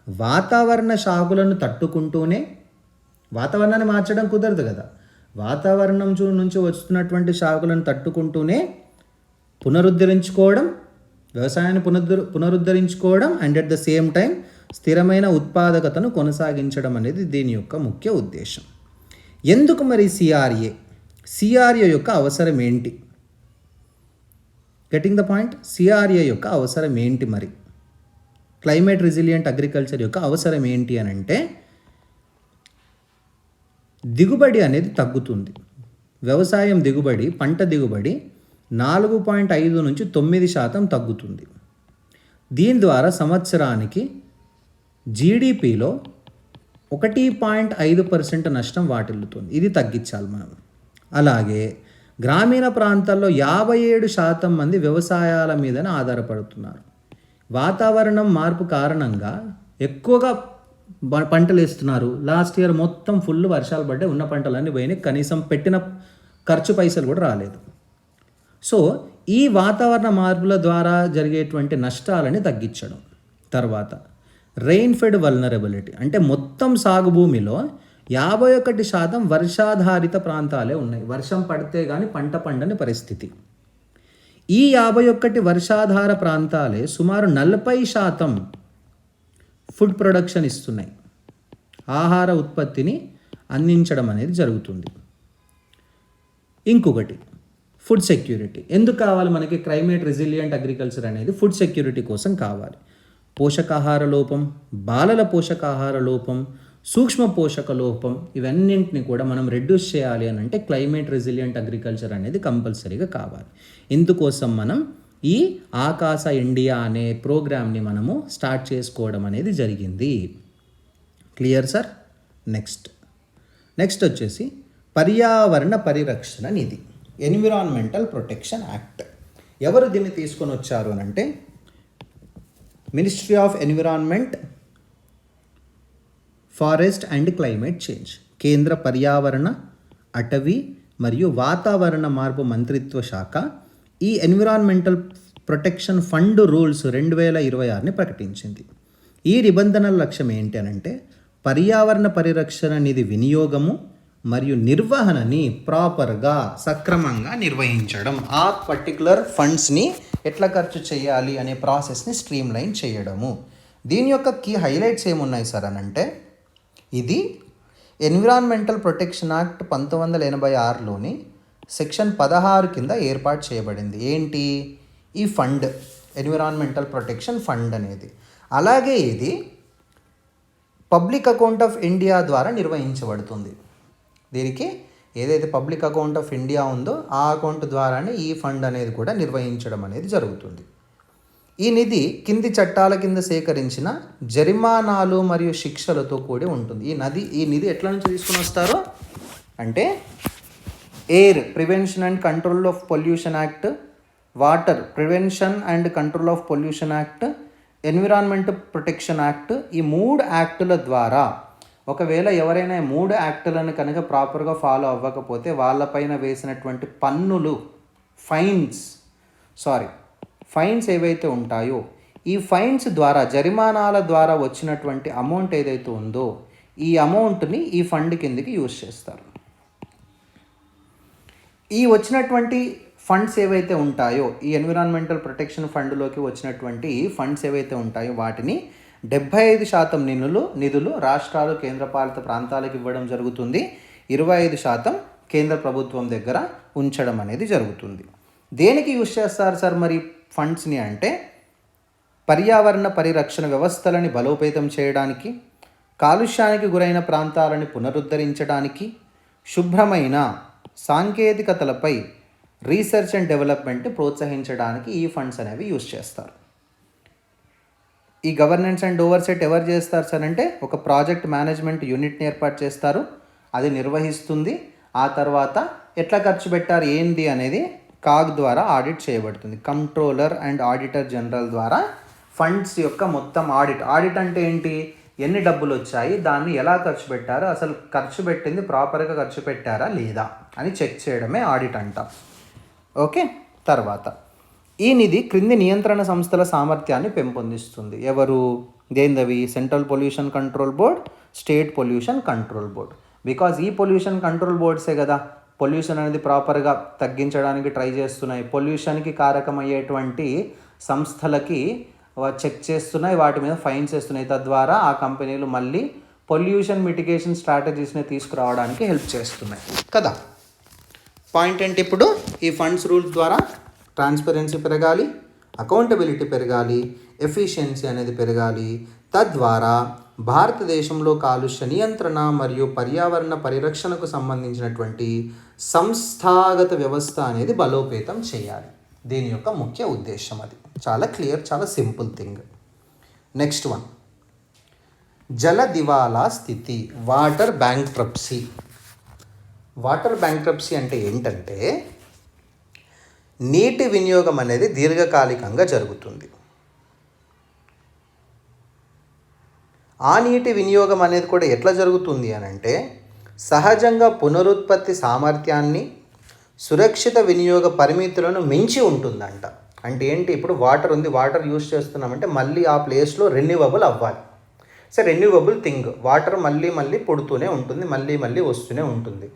వాతావరణ షాకులను తట్టుకుంటూనే, వాతావరణాన్ని మార్చడం కుదరదు కదా, వాతావరణం నుంచి వస్తున్నటువంటి షాకులను తట్టుకుంటూనే పునరుద్ధరించుకోవడం, వ్యవసాయాన్ని పునరుద్ధరించుకోవడం and at the same time స్థిరమైన ఉత్పాదకతను కొనసాగించడం అనేది దీని యొక్క ముఖ్య ఉద్దేశం. ఎందుకు మరి సిఆర్ఏ యొక్క అవసరం ఏంటి? Getting the point. సిఆర్ఏ యొక్క అవసరం ఏంటి మరి? క్లైమేట్ రెసిలియంట్ అగ్రికల్చర్ యొక్క అవసరం ఏంటి అని అంటే, దిగుబడి అనేది తగ్గుతుంది. వ్యవసాయం దిగుబడి, పంట దిగుబడి 4.5 నుంచి 9% తగ్గుతుంది. దీని ద్వారా సంవత్సరానికి జీడిపిలో 1.5% నష్టం వాటిల్లుతుంది. ఇది తగ్గించాలి మనం. అలాగే గ్రామీణ ప్రాంతాల్లో 57% మంది వ్యవసాయాల మీదనే ఆధారపడుతున్నారు. వాతావరణం మార్పు కారణంగా ఎక్కువగా పంటలు వేస్తున్నారు. లాస్ట్ ఇయర్ మొత్తం ఫుల్ వర్షాలు పడ్డాయి, ఉన్న పంటలన్నీ పోయినాయి, కనీసం పెట్టిన ఖర్చు పైసలు కూడా రాలేదు. సో ఈ వాతావరణ మార్పుల ద్వారా జరిగేటువంటి నష్టాలని తగ్గించడం. తర్వాత రెయిన్ఫెడ్ వల్నరబిలిటీ అంటే మొత్తం సాగు భూమిలో 51% వర్షాధారిత ప్రాంతాలే ఉన్నాయి. వర్షం పడితే కానీ పంట పండని పరిస్థితి. ఈ 51 వర్షాధార ప్రాంతాలే సుమారు 40% ఫుడ్ ప్రొడక్షన్ ఇస్తున్నాయి. ఆహార ఉత్పత్తిని అందించడం అనేది జరుగుతుంది. ఇంకొకటి ఫుడ్ సెక్యూరిటీ. ఎందుకు కావాలి మనకి క్లైమేట్ రెసిలియంట్ అగ్రికల్చర్ అనేది? ఫుడ్ సెక్యూరిటీ కోసం కావాలి. పోషకాహార లోపం, బాలల పోషకాహార లోపం, సూక్ష్మ పోషక లోపం, ఇవన్నింటిని కూడా మనం రెడ్యూస్ చేయాలి అని అంటే క్లైమేట్ రెసిలియంట్ అగ్రికల్చర్ అనేది కంపల్సరీగా కావాలి. ఇందుకోసం మనం ఈ ఆకాశ ఇండియా అనే ప్రోగ్రామ్ని మనము స్టార్ట్ చేసుకోవడం అనేది జరిగింది. Clear sir? నెక్స్ట్ వచ్చేసి పర్యావరణ పరిరక్షణ నిధి, ఎన్విరాన్మెంటల్ ప్రొటెక్షన్ యాక్ట్. ఎవరు దీన్ని తీసుకొని వచ్చారు అని అంటే, ministry of environment, forest and climate change, కేంద్ర పర్యావరణ, అటవీ మరియు వాతావరణ మార్పు మంత్రిత్వ శాఖ ఈ ఎన్విరాన్మెంటల్ ప్రొటెక్షన్ ఫండ్ రూల్స్ 2026ని ప్రకటించింది. ఈ నిబంధనల లక్ష్యం ఏంటి అని అంటే, పర్యావరణ పరిరక్షణ నిధి వినియోగము మరియు నిర్వహణని ప్రాపర్గా, సక్రమంగా నిర్వహించడం. ఆ పర్టికులర్ ఫండ్స్ని ఎట్లా ఖర్చు చేయాలి అనే ప్రాసెస్ని స్ట్రీమ్లైన్ చేయడము. దీని యొక్క కీ హైలైట్స్ ఏమున్నాయి సార్ అని అంటే, ఇది ఎన్విరాన్మెంటల్ ప్రొటెక్షన్ యాక్ట్ 1986లోని సెక్షన్ 16 కింద ఏర్పాటు చేయబడింది. ఏంటి ఈ ఫండ్? ఎన్విరాన్మెంటల్ ప్రొటెక్షన్ ఫండ్ అనేది. అలాగే ఇది పబ్లిక్ అకౌంట్ ఆఫ్ ఇండియా ద్వారా నిర్వహించబడుతుంది. దీనికి ఏదైతే పబ్లిక్ అకౌంట్ ఆఫ్ ఇండియా ఉందో ఆ అకౌంట్ ద్వారానే ఈ ఫండ్ అనేది కూడా నిర్వహించడం అనేది జరుగుతుంది. ఈ నిధి కింది చట్టాల కింద సేకరించిన జరిమానాలు మరియు శిక్షలతో కూడి ఉంటుంది. ఈ నిధి ఎట్లా నుంచి తీసుకుని వస్తారో అంటే, air prevention and control of pollution act, water prevention and control of pollution act, environment protection act, ఈ 3 యాక్టుల ద్వారా ఒకవేళ ఎవరైనా 3 యాక్టులను కనుక ప్రాపర్గా ఫాలో అవ్వకపోతే వాళ్ళపైన వేసినటువంటి పన్నులు, ఫైన్స్ ఏవైతే ఉంటాయో ఈ ఫైన్స్ ద్వారా, జరిమానాల ద్వారా వచ్చినటువంటి అమౌంట్ ఏదైతే ఉందో ఈ అమౌంట్ని ఈ ఫండ్ కిందకి యూజ్ చేస్తారు. ఈ వచ్చినటువంటి ఫండ్స్ ఏవైతే ఉంటాయో, ఈ ఎన్విరాన్మెంటల్ ప్రొటెక్షన్ ఫండ్లోకి వచ్చినటువంటి ఫండ్స్ ఏవైతే ఉంటాయో వాటిని 75% నిధులు రాష్ట్రాలు, కేంద్రపాలిత ప్రాంతాలకు ఇవ్వడం జరుగుతుంది. 25% కేంద్ర ప్రభుత్వం దగ్గర ఉంచడం అనేది జరుగుతుంది. దేనికి యూజ్ చేస్తారు సార్ మరి ఫండ్స్ని అంటే, పర్యావరణ పరిరక్షణ వ్యవస్థలని బలోపేతం చేయడానికి, కాలుష్యానికి గురైన ప్రాంతాలను పునరుద్ధరించడానికి, శుభ్రమైన సాంకేతికతలపై రీసెర్చ్ అండ్ డెవలప్మెంట్ని ప్రోత్సహించడానికి ఈ ఫండ్స్ అనేవి యూజ్ చేస్తారు. ఈ గవర్నెన్స్ అండ్ ఓవర్సెట్ ఎవరు చేస్తారు సార్ అంటే, ఒక ప్రాజెక్ట్ మేనేజ్మెంట్ యూనిట్ని ఏర్పాటు చేస్తారు, అది నిర్వహిస్తుంది. ఆ తర్వాత ఎట్లా ఖర్చు పెట్టారు ఏంది అనేది కాగ్ ద్వారా ఆడిట్ చేయబడుతుంది. కంట్రోలర్ అండ్ ఆడిటర్ జనరల్ ద్వారా ఫండ్స్ యొక్క మొత్తం ఆడిట్ అంటే ఏంటి, ఎన్ని డబ్బులు వచ్చాయి, దాన్ని ఎలా ఖర్చు పెట్టారు, అసలు ఖర్చు పెట్టింది ప్రాపర్గా ఖర్చు పెట్టారా లేదా అని చెక్ చేయడమే ఆడిట్ అంటాం. ఓకే, తర్వాత ఈ నిధి క్రింది నియంత్రణ సంస్థల సామర్థ్యాన్ని పెంపొందిస్తుంది. ఎవరు, దేందవి, central pollution control board, state pollution control board. Because ఈ పొల్యూషన్ కంట్రోల్ బోర్డ్సే కదా పొల్యూషన్ అనేది ప్రాపర్గా తగ్గించడానికి ట్రై చేస్తున్నాయి, పొల్యూషన్కి కారకమయ్యేటువంటి సంస్థలకి చెక్ చేస్తున్నాయి, వాటి మీద ఫైన్స్ వేస్తున్నాయి. తద్వారా ఆ కంపెనీలు మళ్ళీ పొల్యూషన్ మిటిగేషన్ స్ట్రాటజీస్ని తీసుకురావడానికి హెల్ప్ చేస్తున్నాయి కదా. పాయింట్ ఏంటి, ఇప్పుడు ఈ ఫండ్స్ రూల్స్ ద్వారా ట్రాన్స్పరెన్సీ పెరగాలి, అకౌంటబిలిటీ పెరగాలి, ఎఫిషియన్సీ అనేది పెరగాలి. తద్వారా భారతదేశంలో కాలుష్య నియంత్రణ మరియు పర్యావరణ పరిరక్షణకు సంబంధించినటువంటి సంస్థాగత వ్యవస్థ అనేది బలోపేతం చేయాలి. దీని యొక్క ముఖ్య ఉద్దేశం అది. చాలా క్లియర్, చాలా సింపుల్ థింగ్. నెక్స్ట్ వన్, జల దివాలా స్థితి, వాటర్ బ్యాంక్రప్సీ. వాటర్ బ్యాంక్రప్సీ అంటే ఏంటంటే, నీటి వినియోగం అనేది దీర్ఘకాలికంగా జరుగుతుంది. ఆ నీటి వినియోగం అనేది కూడా ఎట్లా జరుగుతుంది అని అంటే, సహజంగా పునరుత్పత్తి సామర్థ్యాన్ని, సురక్షిత వినియోగ పరిమితులను మించి ఉంటుందంట. అంటే ఏంటి, ఇప్పుడు వాటర్ ఉంది, వాటర్ యూజ్ చేస్తున్నామంటే మళ్ళీ ఆ ప్లేస్లో రెన్యూవబుల్ అవ్వాలి. సో రెన్యూవబుల్ థింగ్, వాటర్ మళ్ళీ పుడుతూనే ఉంటుంది, మళ్ళీ వస్తూనే ఉంటుంది.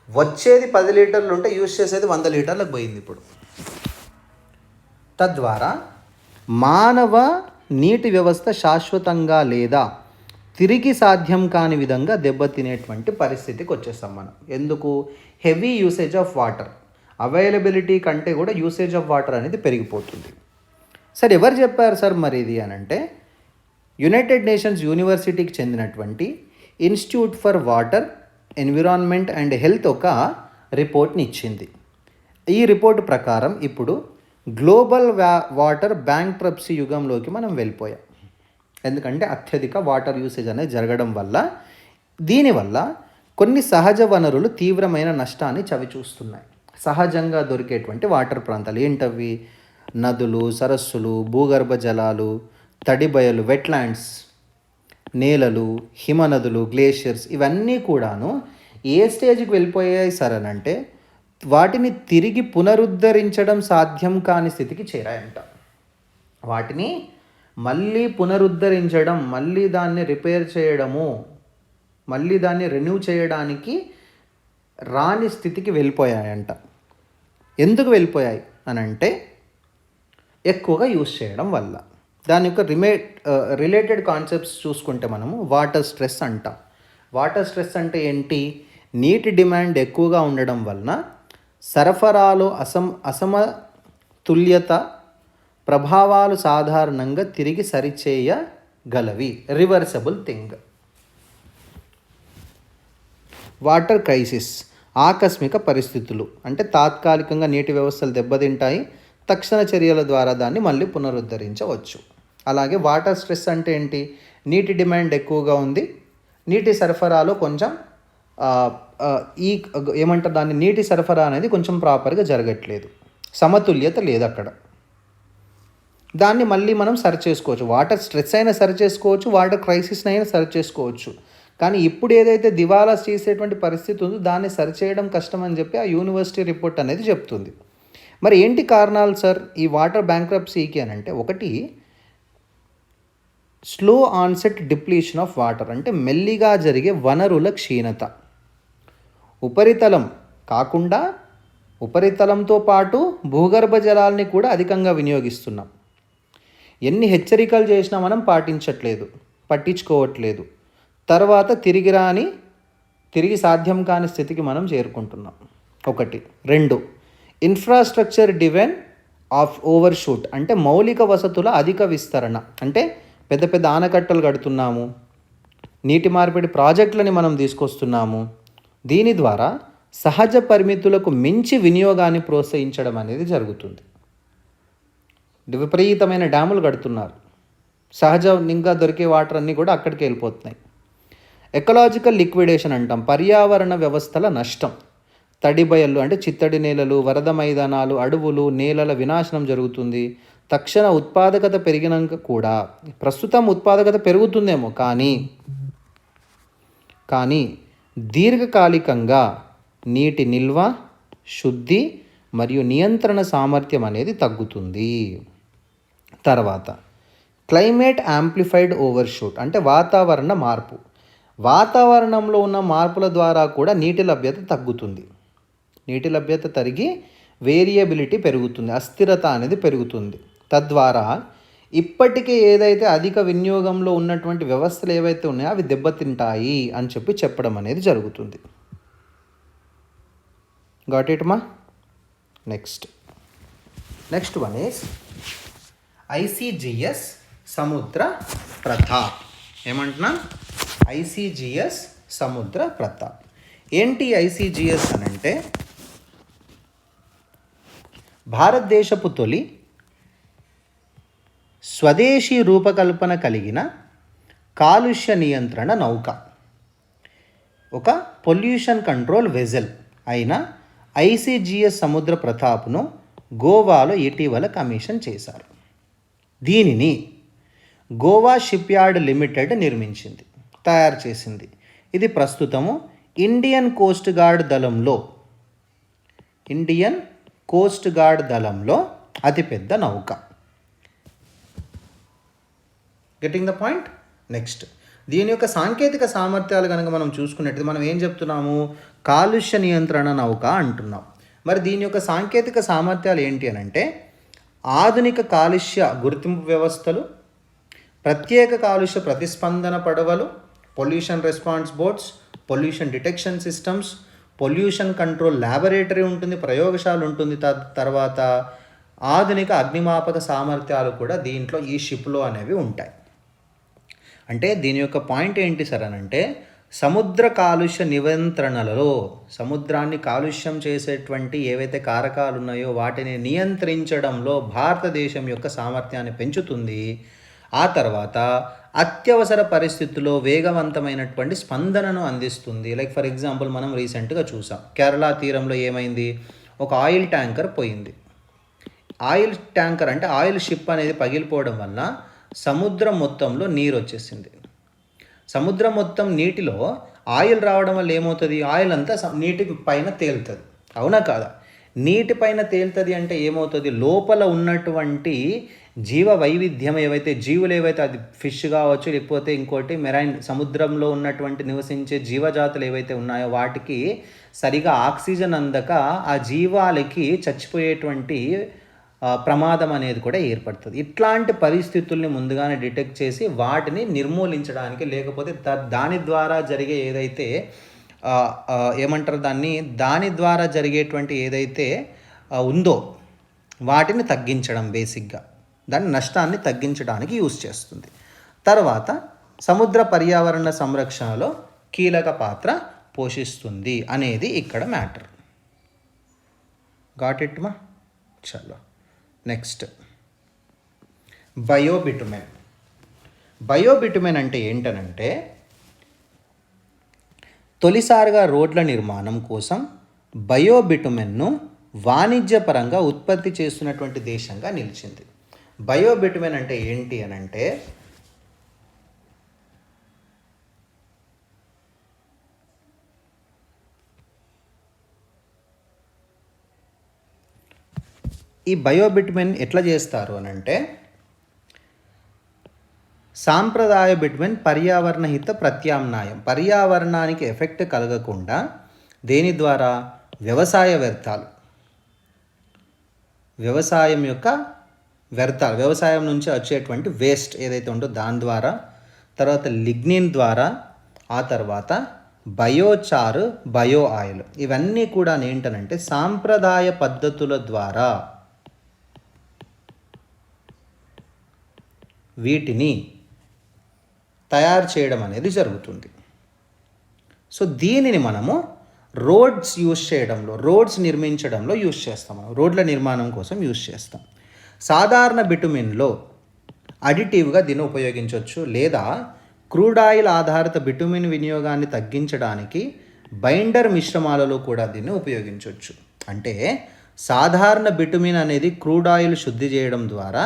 వచ్చేది 10 లీటర్లు ఉంటే యూజ్ చేసేది 100 లీటర్లకు పోయింది ఇప్పుడు. తద్వారా మానవ నీటి వ్యవస్థ శాశ్వతంగా లేదా తిరిగి సాధ్యం కాని విధంగా దెబ్బతినేటువంటి పరిస్థితికి వచ్చేస్తాం మనం. ఎందుకు, heavy usage of water, availability కంటే కూడా యూసేజ్ ఆఫ్ వాటర్ అనేది పెరిగిపోతుంది. సార్ ఎవరు చెప్పారు సార్ మరి ఇది అని అంటే, యునైటెడ్ నేషన్స్ యూనివర్సిటీకి చెందినటువంటి institute for water, environment and health ఒక రిపోర్ట్ని ఇచ్చింది. ఈ రిపోర్ట్ ప్రకారం ఇప్పుడు గ్లోబల్ వాటర్ బ్యాంక్రప్సీ యుగంలోకి మనం వెళ్ళిపోయాం. ఎందుకంటే అత్యధిక వాటర్ యూసేజ్ అనేది జరగడం వల్ల, దీనివల్ల కొన్ని సహజ వనరులు తీవ్రమైన నష్టాన్ని చవిచూస్తున్నాయి. సహజంగా దొరికేటువంటి వాటర్ ప్రాంతాలు ఏంటవి, నదులు, సరస్సులు, భూగర్భ జలాలు, తడిబయలు, వెట్లాండ్స్, నేలలు, హిమనదులు, గ్లేషియర్స్, ఇవన్నీ కూడాను ఏ స్టేజ్కి వెళ్ళిపోయాయి సార్ అని అంటే, వాటిని తిరిగి పునరుద్ధరించడం సాధ్యం కాని స్థితికి చేరాయంట. వాటిని మళ్ళీ పునరుద్ధరించడం, మళ్ళీ దాన్ని రిపేర్ చేయడము, మళ్ళీ దాన్ని రెన్యూ చేయడానికి రాని స్థితికి వెళ్ళిపోయాయంట. ఎందుకు వెళ్ళిపోయాయి అని అంటే, ఎక్కువగా యూజ్ చేయడం వల్ల. దాని యొక్క రిలేటెడ్ కాన్సెప్ట్స్ చూసుకుంటే మనము వాటర్ స్ట్రెస్ అంటాం. వాటర్ స్ట్రెస్ అంటే ఏంటి, నీటి డిమాండ్ ఎక్కువగా ఉండడం వలన సరఫరాలో అసమతుల్యత ప్రభావాలు సాధారణంగా తిరిగి సరిచేయగలవి, రివర్సబుల్ థింగ్. వాటర్ క్రైసిస్, ఆకస్మిక పరిస్థితులు అంటే తాత్కాలికంగా నీటి వ్యవస్థలు దెబ్బతింటాయి, తక్షణ చర్యల ద్వారా దాన్ని మళ్ళీ పునరుద్ధరించవచ్చు. అలాగే వాటర్ స్ట్రెస్ అంటే ఏంటి, నీటి డిమాండ్ ఎక్కువగా ఉంది, నీటి సరఫరాలో కొంచెం ఏమంటారు దాన్ని, నీటి సరఫరా అనేది కొంచెం ప్రాపర్గా జరగట్లేదు. సమతుల్యత లేదు అక్కడ. దాన్ని మళ్ళీ మనం సరి చేసుకోవచ్చు. వాటర్ స్ట్రెస్ అయినా సరి చేసుకోవచ్చు, వాటర్ క్రైసిస్ని అయినా సరి చేసుకోవచ్చు. కానీ ఇప్పుడు ఏదైతే దివాలా చేసేటువంటి పరిస్థితి ఉందో దాన్ని సరిచేయడం కష్టం అని చెప్పి ఆ యూనివర్సిటీ రిపోర్ట్ అనేది చెప్తుంది. మరి ఏంటి కారణాలు సార్ ఈ వాటర్ బ్యాంక్రప్సీకి అని అంటే, ఒకటి slow onset depletion of water, అంటే మెల్లిగా జరిగే వనరుల క్షీణత. ఉపరితలం కాకుండా ఉపరితలంతో పాటు భూగర్భ జలాల్ని కూడా అధికంగా వినియోగిస్తున్నాం. ఎన్ని హెచ్చరికలు చేసినా మనం పట్టించుకోవట్లేదు. తర్వాత తిరిగి సాధ్యం కాని స్థితికి మనం చేరుకుంటున్నాం. ఒకటి. రెండు, ఇన్ఫ్రాస్ట్రక్చర్ డివెన్ ఆఫ్ ఓవర్షూట్, అంటే మౌలిక వసతుల అధిక విస్తరణ. అంటే పెద్ద పెద్ద ఆనకట్టలు కడుతున్నాము, నీటి మార్పిడి ప్రాజెక్టులని మనం తీసుకొస్తున్నాము. దీని ద్వారా సహజ పరిమితులకు మించి వినియోగాన్ని ప్రోత్సహించడం అనేది జరుగుతుంది. విపరీతమైన డ్యాములు కడుతున్నారు, సహజంగా దొరికే వాటర్ అన్నీ కూడా అక్కడికి వెళ్ళిపోతున్నాయి. ఎకలాజికల్ లిక్విడేషన్ అంటాం, పర్యావరణ వ్యవస్థల నష్టం. తడి బయళ్ళు అంటే చిత్తడి నేలలు, వరద మైదానాలు, అడవులు, నేలల వినాశనం జరుగుతుంది. తక్షణ ఉత్పాదకత పెరిగినాక కూడా, ప్రస్తుతం ఉత్పాదకత పెరుగుతుందేమో కానీ దీర్ఘకాలికంగా నీటి నిల్వ, శుద్ధి మరియు నియంత్రణ సామర్థ్యం అనేది తగ్గుతుంది. తర్వాత క్లైమేట్ యాంప్లిఫైడ్ ఓవర్షూట్, అంటే వాతావరణ మార్పు. వాతావరణంలో ఉన్న మార్పుల ద్వారా కూడా నీటి లభ్యత తగ్గుతుంది. నీటి లభ్యత తరిగి వేరియబిలిటీ పెరుగుతుంది, అస్థిరత అనేది పెరుగుతుంది. తద్వారా ఇప్పటికే ఏదైతే అధిక వినియోగంలో ఉన్నటువంటి వ్యవస్థలు ఏవైతే ఉన్నాయో అవి దెబ్బతింటాయి అని చెప్పడం అనేది జరుగుతుంది. గాట్ ఇట్ మా? నెక్స్ట్ వన్ ఈస్ ICGS సముద్ర ప్రతాప్. ఏమంటున్నా? ICGS సముద్ర ప్రతాప్. ఏంటి ICGS అని అంటే, భారతదేశపు తొలి స్వదేశీ రూపకల్పన కలిగిన కాలుష్య నియంత్రణ నౌక, ఒక పొల్యూషన్ కంట్రోల్ వెజల్ అయిన ICGS సముద్ర ప్రతాప్ను గోవాలో ఇటీవల కమిషన్ చేశారు. దీనిని గోవా షిప్ యార్డ్ లిమిటెడ్ తయారు చేసింది. ఇది ప్రస్తుతము ఇండియన్ కోస్ట్ గార్డ్ దళంలో అతిపెద్ద నౌక. Getting the point? నెక్స్ట్, దీని యొక్క సాంకేతిక సామర్థ్యాలు కనుక మనం చూసుకున్నట్టు మనం ఏం చెప్తున్నాము? కాలుష్య నియంత్రణ నౌక అంటున్నాం. మరి దీని యొక్క సాంకేతిక సామర్థ్యాలు ఏంటి అని అంటే, ఆధునిక కాలుష్య గుర్తింపు వ్యవస్థలు, ప్రత్యేక కాలుష్య ప్రతిస్పందన పడవలు, pollution response boats, pollution detection systems, pollution control laboratory ఉంటుంది, ప్రయోగశాల ఉంటుంది. తర్వాత ఆధునిక అగ్నిమాపక సామర్థ్యాలు కూడా దీంట్లో ఈ షిప్లో అనేవి ఉంటాయి. అంటే దీని యొక్క పాయింట్ ఏంటి సార్ అని అంటే, సముద్ర కాలుష్య నియంత్రణలలో సముద్రాన్ని కాలుష్యం చేసేటువంటి ఏవైతే కారకాలు ఉన్నాయో వాటిని నియంత్రించడంలో భారతదేశం యొక్క సామర్థ్యాన్ని పెంచుతుంది. ఆ తర్వాత అత్యవసర పరిస్థితుల్లో వేగవంతమైనటువంటి స్పందనను అందిస్తుంది. లైక్ ఫర్ ఎగ్జాంపుల్ మనం రీసెంట్గా చూసాం, కేరళ తీరంలో ఏమైంది? ఒక ఆయిల్ ట్యాంకర్ పోయింది. ఆయిల్ ట్యాంకర్ అంటే ఆయిల్ షిప్ అనేది పగిలిపోవడం వల్ల సముద్రం మొత్తంలో నీరు వచ్చేసింది. సముద్రం మొత్తం నీటిలో ఆయిల్ రావడం వల్ల ఏమవుతుంది? ఆయిల్ అంతా నీటి పైన తేలుతుంది, అవునా కాదా? నీటిపైన తేలుతుంది అంటే ఏమవుతుంది? లోపల ఉన్నటువంటి జీవ వైవిధ్యం జీవులు ఏవైతే, అది ఫిష్ కావచ్చు, లేకపోతే ఇంకోటి మెరైన్, సముద్రంలో ఉన్నటువంటి నివసించే జీవజాతులు ఏవైతే ఉన్నాయో వాటికి సరిగా ఆక్సిజన్ అందక ఆ జీవాలకి చచ్చిపోయేటువంటి ప్రమాదం అనేది కూడా ఏర్పడుతుంది. ఇట్లాంటి పరిస్థితుల్ని ముందుగానే డిటెక్ట్ చేసి వాటిని నిర్మూలించడానికి, లేకపోతే దాని ద్వారా జరిగే ఏదైతే ఏమంటారు దాని ద్వారా జరిగేటువంటి ఏదైతే ఉందో వాటిని తగ్గించడం, బేసిక్గా దాని నష్టాన్ని తగ్గించడానికి యూజ్ చేస్తుంది. తర్వాత సముద్ర పర్యావరణ సంరక్షణలో కీలక పాత్ర పోషిస్తుంది అనేది ఇక్కడ మ్యాటర్. గాట్ ఇట్ మా? చలో నెక్స్ట్, బయోబిటుమెన్ అంటే ఏంటనంటే, తొలిసారిగా రోడ్ల నిర్మాణం కోసం బయోబిటుమెన్ను వాణిజ్యపరంగా ఉత్పత్తి చేస్తున్నటువంటి దేశంగా నిలిచింది. బయోబిటుమెన్ అంటే ఏంటి అని అంటే ఈ బయోబిటుమెన్ ఎట్లా చేస్తారు అని అంటే సాంప్రదాయ బిటుమెన్ పర్యావరణ హిత ప్రత్యామ్నాయం. పర్యావరణానికి ఎఫెక్ట్ కలగకుండా దేని ద్వారా? వ్యవసాయ వ్యర్థాలు, వ్యవసాయం యొక్క వ్యర్థాలు, వ్యవసాయం నుంచి వచ్చేటువంటి వేస్ట్ ఏదైతే ఉందో దాని ద్వారా, తర్వాత లిగ్నిన్ ద్వారా, ఆ తర్వాత బయోచారు, బయో ఆయిల్, ఇవన్నీ కూడా ఏంటనంటే సాంప్రదాయ పద్ధతుల ద్వారా వీటిని తయారు చేయడం అనేది జరుగుతుంది. సో దీనిని మనము రోడ్స్ యూజ్ చేయడంలో, రోడ్స్ నిర్మించడంలో యూజ్ చేస్తాం. మనం రోడ్ల నిర్మాణం కోసం యూజ్ చేస్తాం. సాధారణ బిటుమిన్లో అడిటివ్గా దీన్ని ఉపయోగించవచ్చు, లేదా క్రూడ్ ఆయిల్ ఆధారిత బిటుమిన్ వినియోగాన్ని తగ్గించడానికి బైండర్ మిశ్రమాలలో కూడా దీన్ని ఉపయోగించవచ్చు. అంటే సాధారణ బిటుమిన్ అనేది క్రూడ్ ఆయిల్ శుద్ధి చేయడం ద్వారా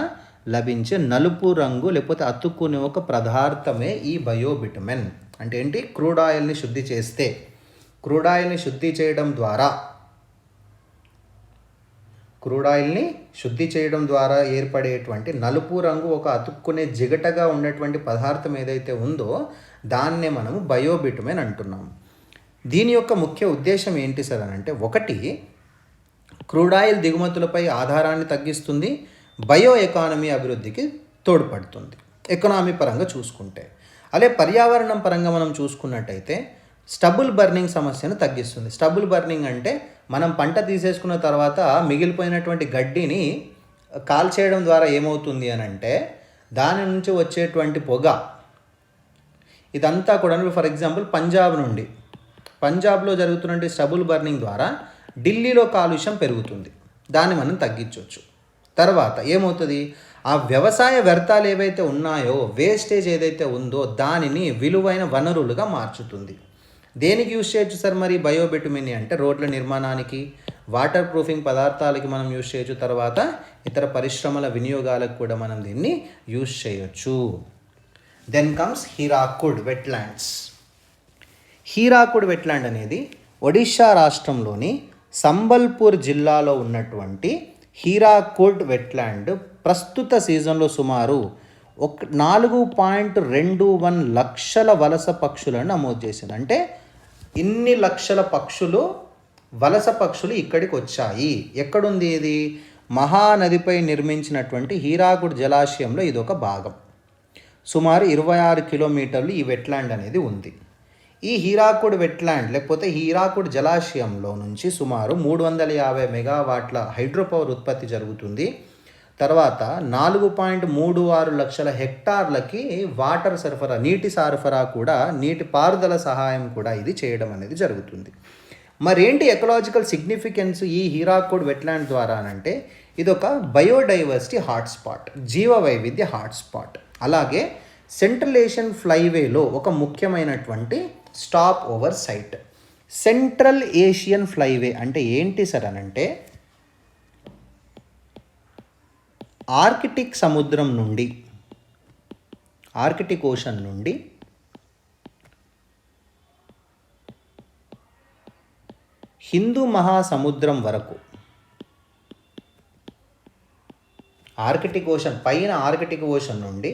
లభించే నలుపు రంగు లేకపోతే అతుక్కునే ఒక పదార్థమే ఈ బయోబిటుమెన్. అంటే ఏంటి? క్రూడ్ ఆయిల్ని శుద్ధి చేస్తే, క్రూడ్ ఆయిల్ని శుద్ధి చేయడం ద్వారా, క్రూడ్ ఆయిల్ని శుద్ధి చేయడం ద్వారా ఏర్పడేటువంటి నలుపు రంగు ఒక అతుక్కునే జిగటగా ఉన్నటువంటి పదార్థం ఏదైతే ఉందో దాన్నే మనము బయోబిటుమెన్ అంటున్నాము. దీని యొక్క ముఖ్య ఉద్దేశం ఏంటి సార్ అని అంటే, ఒకటి, క్రూడ్ ఆయిల్ దిగుమతులపై ఆధారాన్ని తగ్గిస్తుంది, బయో ఎకానమీ అభివృద్ధికి తోడ్పడుతుంది ఎకనామీ పరంగా చూసుకుంటే. అదే పర్యావరణం పరంగా మనం చూసుకున్నట్టయితే స్టబుల్ బర్నింగ్ సమస్యను తగ్గిస్తుంది. స్టబుల్ బర్నింగ్ అంటే మనం పంట తీసేసుకున్న తర్వాత మిగిలిపోయినటువంటి గడ్డిని కాల్చేయడం ద్వారా ఏమవుతుంది అని అంటే దాని నుంచి వచ్చేటువంటి పొగ ఇదంతా కూడా, ఫర్ ఎగ్జాంపుల్ పంజాబ్లో జరుగుతున్నటువంటి స్టబుల్ బర్నింగ్ ద్వారా ఢిల్లీలో కాలుష్యం పెరుగుతుంది, దాన్ని మనం తగ్గించవచ్చు. తర్వాత ఏమవుతుంది? ఆ వ్యవసాయ వ్యర్థాలు ఏవైతే ఉన్నాయో, వేస్టేజ్ ఏదైతే ఉందో దానిని విలువైన వనరులుగా మార్చుతుంది. దేనికి యూజ్ చేయొచ్చు సార్ మరి బయోబిటుమిన్ అంటే? రోడ్ల నిర్మాణానికి, వాటర్ ప్రూఫింగ్ పదార్థాలకి మనం యూజ్ చేయొచ్చు, తర్వాత ఇతర పరిశ్రమల వినియోగాలకు కూడా మనం దీన్ని యూజ్ చేయొచ్చు. Then comes Hirakud wetlands. Hirakud wetland అనేది ఒడిషా రాష్ట్రంలోని సంబల్పూర్ జిల్లాలో ఉన్నటువంటి హీరాకుడ్ వెట్లాండ్ ప్రస్తుత సీజన్లో సుమారు 4.21 లక్షల వలస పక్షులను నమోదు చేసింది. అంటే ఇన్ని లక్షల పక్షులు, వలస పక్షులు ఇక్కడికి వచ్చాయి. ఎక్కడుంది ఇది? మహానదిపై నిర్మించినటువంటి హీరాకుడ్ జలాశయంలో ఇదొక భాగం. సుమారు 26 కిలోమీటర్లు ఈ వెట్లాండ్ అనేది ఉంది. ఈ హీరాకుడ్ వెట్లాండ్ లేకపోతే హీరాకుడ్ జలాశయంలో నుంచి సుమారు 350 మెగావాట్ల హైడ్రో పవర్ ఉత్పత్తి జరుగుతుంది. తర్వాత 4.36 లక్షల హెక్టార్లకి వాటర్ సరఫరా, నీటి సరఫరా కూడా, నీటి పారుదల సహాయం కూడా ఇది చేయడం అనేది జరుగుతుంది. మరేంటి ఎకలాజికల్ సిగ్నిఫికెన్స్ ఈ హీరాకుడ్ వెట్లాండ్ ద్వారా అంటే ఇదొక బయోడైవర్సిటీ హాట్స్పాట్, జీవ వైవిధ్య హాట్స్పాట్. అలాగే సెంట్రల్ ఏషియన్ ఫ్లైవేలో ఒక ముఖ్యమైనటువంటి stopover site. Central Asian flyway అంటే ఏంటి సార్ అనంటే ఆర్కిటిక్ సముద్రం నుండి, ఆర్కిటిక్ ఓషన్ నుండి హిందూ మహాసముద్రం వరకు, ఆర్కిటిక్ ఓషన్ పైన, ఆర్కిటిక్ ఓషన్ నుండి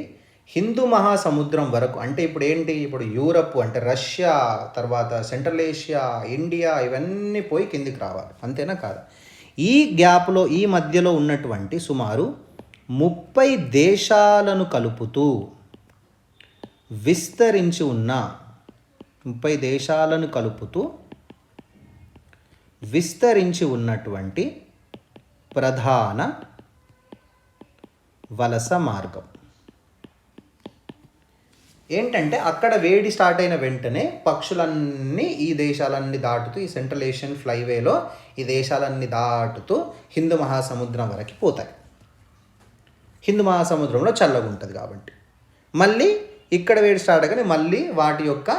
హిందూ మహాసముద్రం వరకు. అంటే ఇప్పుడు ఏంటి? ఇప్పుడు యూరప్ అంటే రష్యా, తర్వాత సెంట్రల్ ఏషియా, ఇండియా, ఇవన్నీ పోయి కిందికి రావాలి, అంతేనా కాదు? ఈ గ్యాప్లో, ఈ మధ్యలో ఉన్నటువంటి సుమారు 30 దేశాలను కలుపుతూ విస్తరించి ఉన్న 30 దేశాలను కలుపుతూ విస్తరించి ఉన్నటువంటి ప్రధాన వలస మార్గం ఏంటంటే అక్కడ వేడి స్టార్ట్ అయిన వెంటనే పక్షులన్నీ ఈ దేశాలన్నీ దాటుతూ, ఈ సెంట్రల్ ఏషియన్ ఫ్లైవేలో ఈ దేశాలన్నీ దాటుతూ హిందూ మహాసముద్రం వరకు పోతాయి. హిందూ మహాసముద్రంలో చల్లగా ఉంటుంది కాబట్టి మళ్ళీ ఇక్కడ వేడి స్టార్ట్ అయ్యాక మళ్ళీ వాటి యొక్క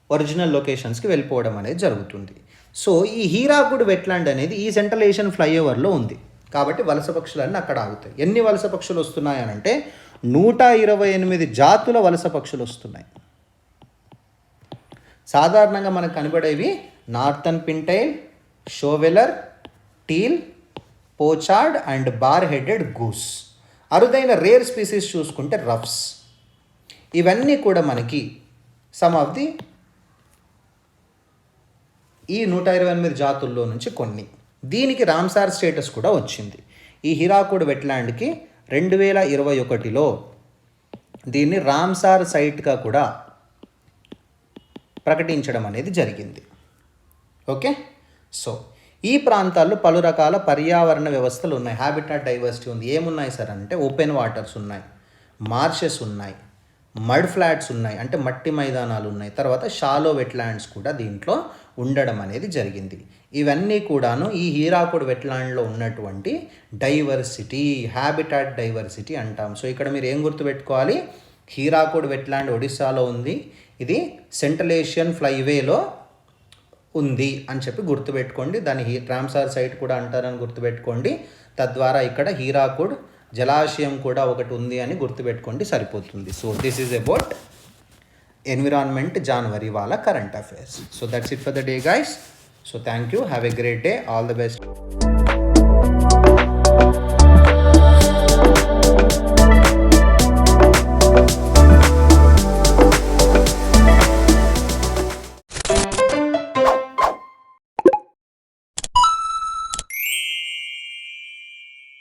ఒరిజినల్ లొకేషన్స్కి వెళ్ళిపోవడం అనేది జరుగుతుంది. సో ఈ హీరాకుడ్ వెట్లాండ్ అనేది ఈ సెంట్రల్ ఏషియన్ ఫ్లైఓవర్లో ఉంది కాబట్టి వలస పక్షులన్నీ అక్కడ ఆగుతాయి. ఎన్ని వలస పక్షులు వస్తున్నాయి అని అంటే 128 జాతుల వలస పక్షులు వస్తున్నాయి. సాధారణంగా మనకు కనబడేవి northern pintail, shoveler, teal, pochard and bar headed goose. అరుదైన రేర్ స్పీసీస్ చూసుకుంటే రఫ్స్. ఇవన్నీ కూడా మనకి సమ్ ఆఫ్ ది ఈ 128 జాతుల్లో నుంచి కొన్ని. దీనికి రామ్సార్ స్టేటస్ కూడా వచ్చింది. ఈ హీరాకుడ్ వెట్లాండ్కి 2021లో దీన్ని రామ్సార్ సైట్గా కూడా ప్రకటించడం అనేది జరిగింది. ఓకే, సో ఈ ప్రాంతాల్లో పలు రకాల పర్యావరణ వ్యవస్థలు ఉన్నాయి. హ్యాబిటాట్ డైవర్సిటీ ఉంది. ఏమున్నాయి సార్ అంటే ఓపెన్ వాటర్స్ ఉన్నాయి, మార్షెస్ ఉన్నాయి, మడ్ ఫ్లాట్స్ ఉన్నాయి అంటే మట్టి మైదానాలు ఉన్నాయి, తర్వాత షాలో వెట్లాండ్స్ కూడా దీంట్లో ఉండడం అనేది జరిగింది. ఇవన్నీ కూడాను ఈ హీరాకుడ్ వెట్లాండ్లో ఉన్నటువంటి డైవర్సిటీ, హ్యాబిటాట్ డైవర్సిటీ అంటాం. సో ఇక్కడ మీరు ఏం గుర్తుపెట్టుకోవాలి, హీరాకుడ్ వెట్లాండ్ ఒడిస్సాలో ఉంది, ఇది సెంట్రల్ ఏషియన్ ఫ్లైవేలో ఉంది అని చెప్పి గుర్తుపెట్టుకోండి. దాన్ని రామ్సార్ సైట్ కూడా అంటారని గుర్తుపెట్టుకోండి. తద్వారా ఇక్కడ హీరాకుడ్ జలాశయం కూడా ఒకటి ఉంది అని గుర్తుపెట్టుకోండి, సరిపోతుంది. So this is about environment జనవరి వాళ్ళ current affairs. So that's it for the day guys. So thank you, have a great day, all the best.